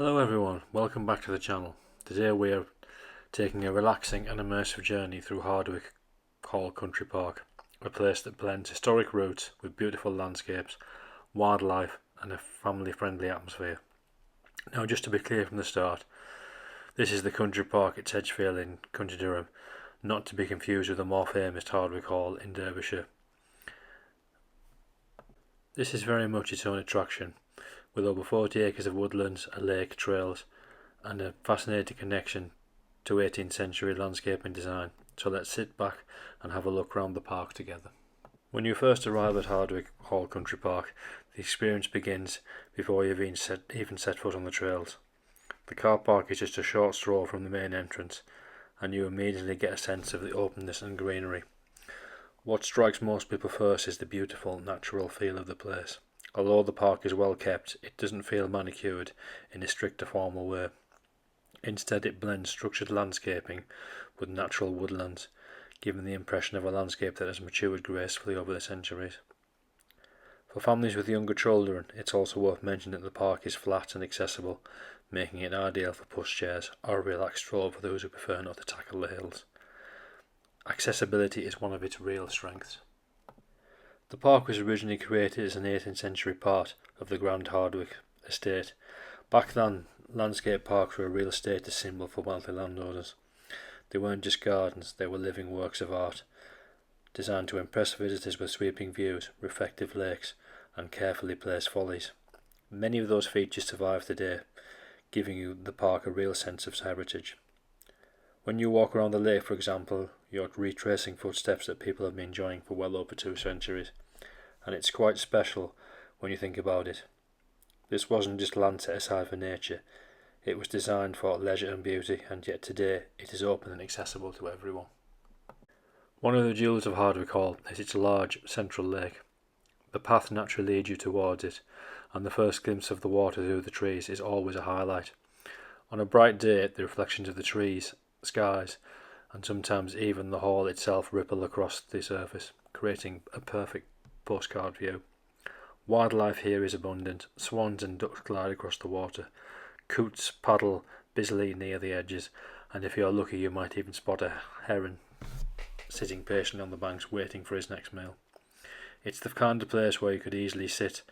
Hello everyone, welcome back to the channel. Today we are taking a relaxing and immersive journey through Hardwick Hall Country Park, a place that blends historic roots with beautiful landscapes, wildlife and a family-friendly atmosphere. Now, just to be clear from the start, this is the country park at Sedgefield in County Durham, not to be confused with the more famous Hardwick Hall in Derbyshire. This is very much its own attraction, with over 40 acres of woodlands, a lake, trails, and a fascinating connection to 18th century landscape and design. So let's sit back and have a look around the park together. When you first arrive at Hardwick Hall Country Park, the experience begins before you've even set foot on the trails. The car park is just a short stroll from the main entrance, and you immediately get a sense of the openness and greenery. What strikes most people first is the beautiful natural feel of the place. Although the park is well kept, it doesn't feel manicured in a stricter formal way. Instead, it blends structured landscaping with natural woodlands, giving the impression of a landscape that has matured gracefully over the centuries. For families with younger children, it's also worth mentioning that the park is flat and accessible, making it ideal for pushchairs or a relaxed stroll for those who prefer not to tackle the hills. Accessibility is one of its real strengths. The park was originally created as an 18th century part of the Grand Hardwick estate. Back then, landscape parks were a real status symbol for wealthy landowners. They weren't just gardens, they were living works of art, designed to impress visitors with sweeping views, reflective lakes, and carefully placed follies. Many of those features survive today, giving the park a real sense of heritage. When you walk around the lake, for example, you're retracing footsteps that people have been enjoying for well over 2 centuries, and it's quite special when you think about it. This wasn't just land set aside for nature, it was designed for leisure and beauty, and yet today it is open and accessible to everyone. One of the jewels of Hardwick Hall is its large central lake. The path naturally leads you towards it, and the first glimpse of the water through the trees is always a highlight. On a bright day, the reflections of the trees, skies, and sometimes even the hall itself ripple across the surface, creating a perfect postcard view. Wildlife here is abundant. Swans and ducks glide across the water. Coots paddle busily near the edges, and if you're lucky you might even spot a heron sitting patiently on the banks waiting for his next meal. It's the kind of place where you could easily sit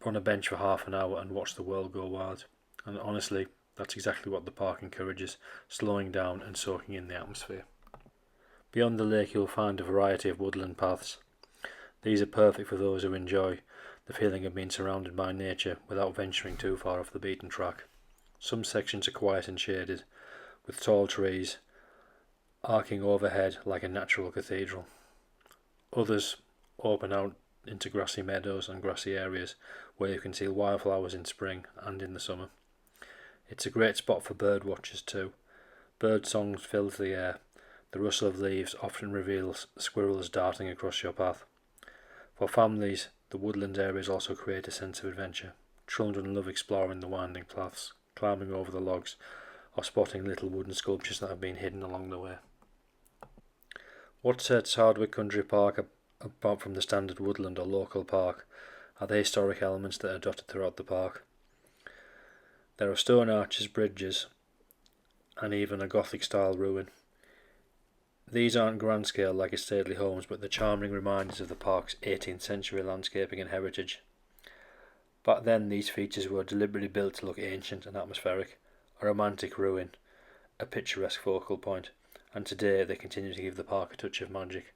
on a bench for half an hour and watch the world go wild. And honestly, that's exactly what the park encourages, slowing down and soaking in the atmosphere. Beyond the lake you'll find a variety of woodland paths. These are perfect for those who enjoy the feeling of being surrounded by nature without venturing too far off the beaten track. Some sections are quiet and shaded, with tall trees arcing overhead like a natural cathedral. Others open out into grassy meadows and grassy areas where you can see wildflowers in spring and in the summer. It's a great spot for bird watchers too. Bird songs fill the air. The rustle of leaves often reveals squirrels darting across your path. For families, the woodland areas also create a sense of adventure. Children love exploring the winding paths, climbing over the logs, or spotting little wooden sculptures that have been hidden along the way. What sets Hardwick Country Park apart from the standard woodland or local park are the historic elements that are dotted throughout the park. There are stone arches, bridges, and even a Gothic-style ruin. These aren't grand scale like its stately homes, but they're charming reminders of the park's 18th century landscaping and heritage. Back then, these features were deliberately built to look ancient and atmospheric, a romantic ruin, a picturesque focal point, and today they continue to give the park a touch of magic.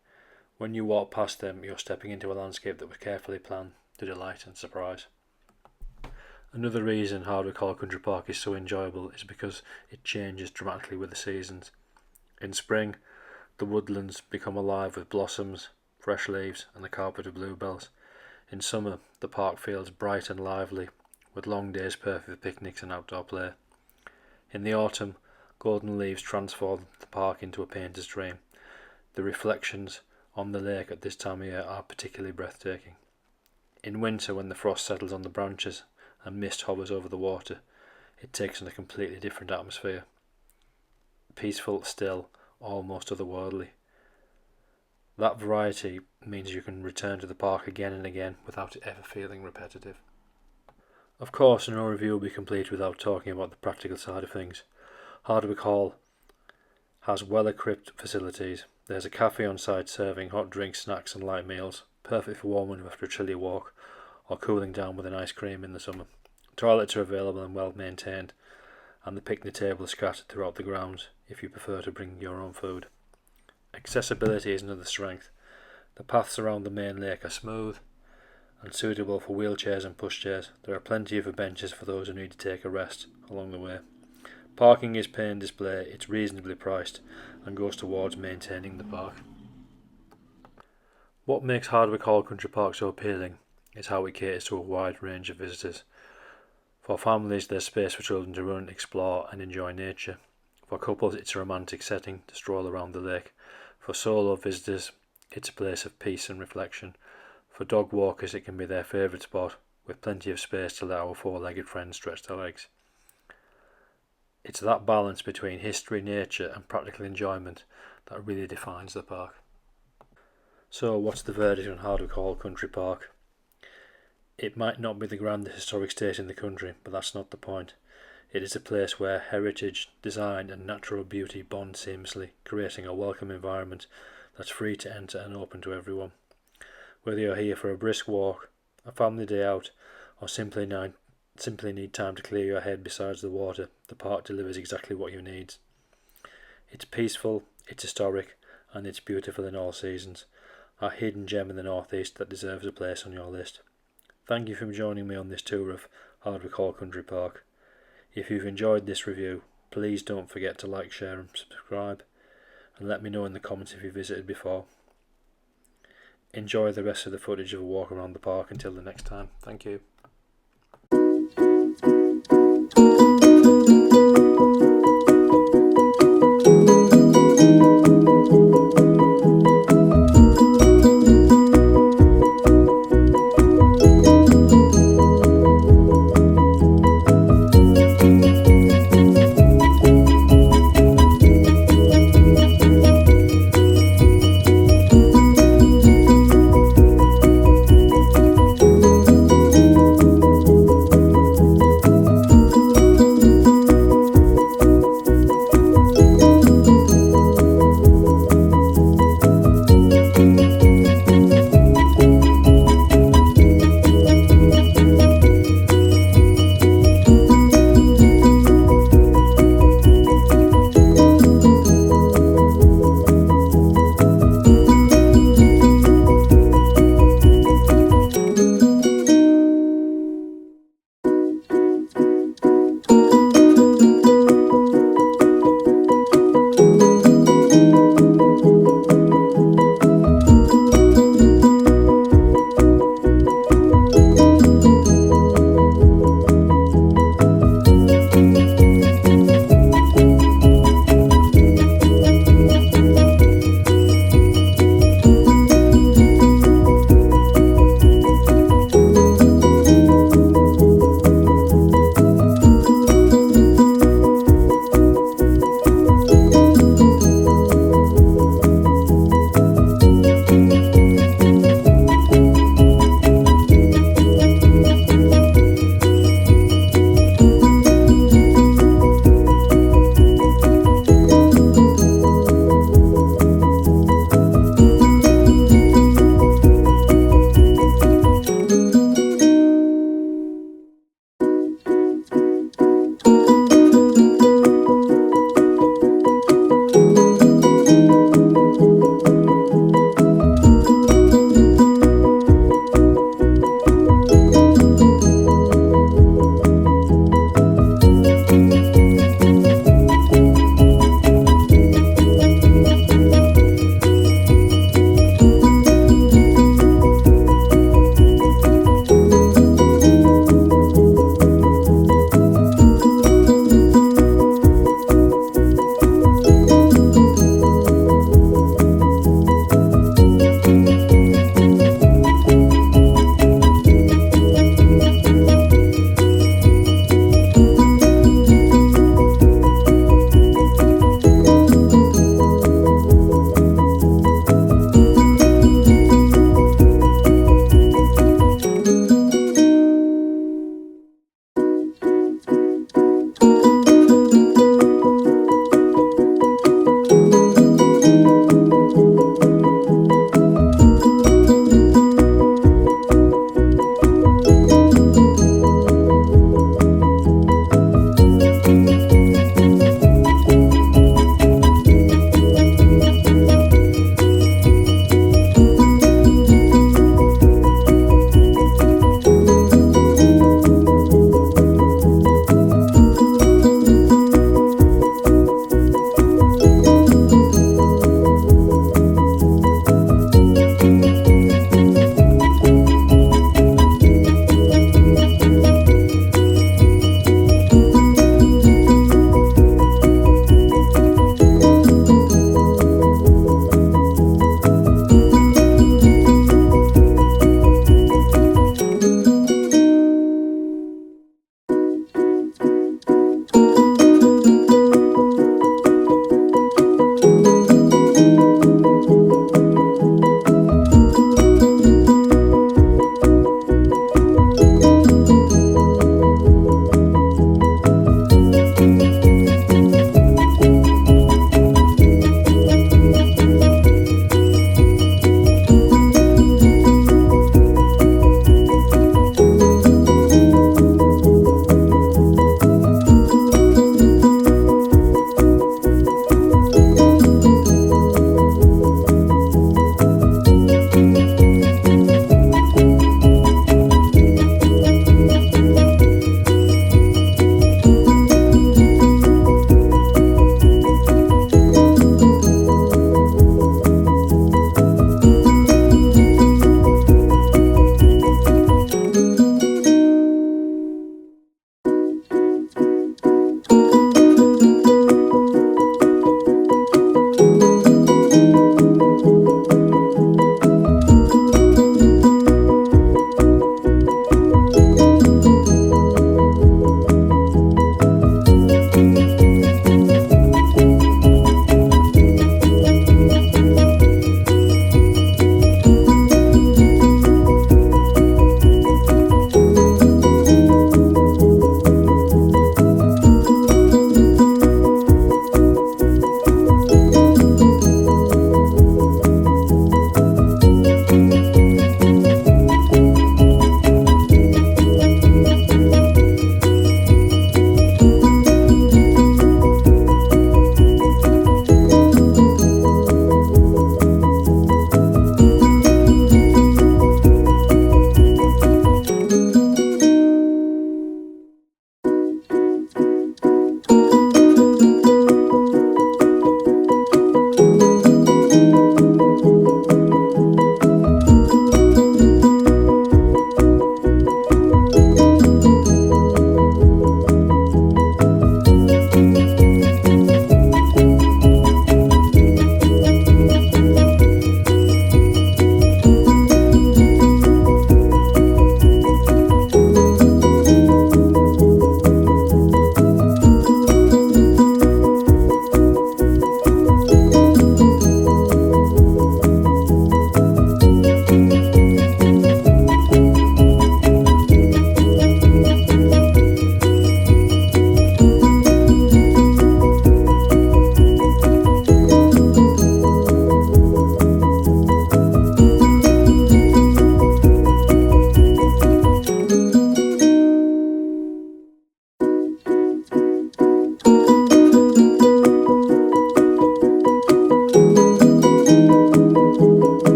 When you walk past them, you're stepping into a landscape that was carefully planned to delight and surprise. Another reason Hardwick Hall Country Park is so enjoyable is because it changes dramatically with the seasons. In spring, the woodlands become alive with blossoms, fresh leaves, and a carpet of bluebells. In summer, the park feels bright and lively, with long days perfect for picnics and outdoor play. In the autumn, golden leaves transform the park into a painter's dream. The reflections on the lake at this time of year are particularly breathtaking. In winter, when the frost settles on the branches and mist hovers over the water, it takes on a completely different atmosphere. Peaceful, still, almost otherworldly. That variety means you can return to the park again and again without it ever feeling repetitive. Of course, no review will be complete without talking about the practical side of things. Hardwick Hall has well-equipped facilities. There's a cafe on site serving hot drinks, snacks and light meals, perfect for warming up after a chilly walk or cooling down with an ice cream in the summer. Toilets are available and well maintained, and the picnic table is scattered throughout the grounds if you prefer to bring your own food. Accessibility is another strength. The paths around the main lake are smooth and suitable for wheelchairs and pushchairs. There are plenty of benches for those who need to take a rest along the way. Parking is pay and display, it's reasonably priced and goes towards maintaining the park. What makes Hardwick Hall Country Park so appealing is how it caters to a wide range of visitors. For families, there's space for children to run, explore and enjoy nature. For couples, it's a romantic setting to stroll around the lake. For solo visitors, it's a place of peace and reflection. For dog walkers, it can be their favourite spot, with plenty of space to let our four-legged friends stretch their legs. It's that balance between history, nature and practical enjoyment that really defines the park. So what's the verdict on Hardwick Hall Country Park? It might not be the grandest historic estate in the country, but that's not the point. It is a place where heritage, design and natural beauty bond seamlessly, creating a welcome environment that's free to enter and open to everyone. Whether you're here for a brisk walk, a family day out, or simply need time to clear your head beside the water, the park delivers exactly what you need. It's peaceful, it's historic, and it's beautiful in all seasons. A hidden gem in the northeast that deserves a place on your list. Thank you for joining me on this tour of Hardwick Hall Country Park. If you've enjoyed this review, please don't forget to like, share and subscribe, and let me know in the comments if you visited before. Enjoy the rest of the footage of a walk around the park until the next time. Thank you.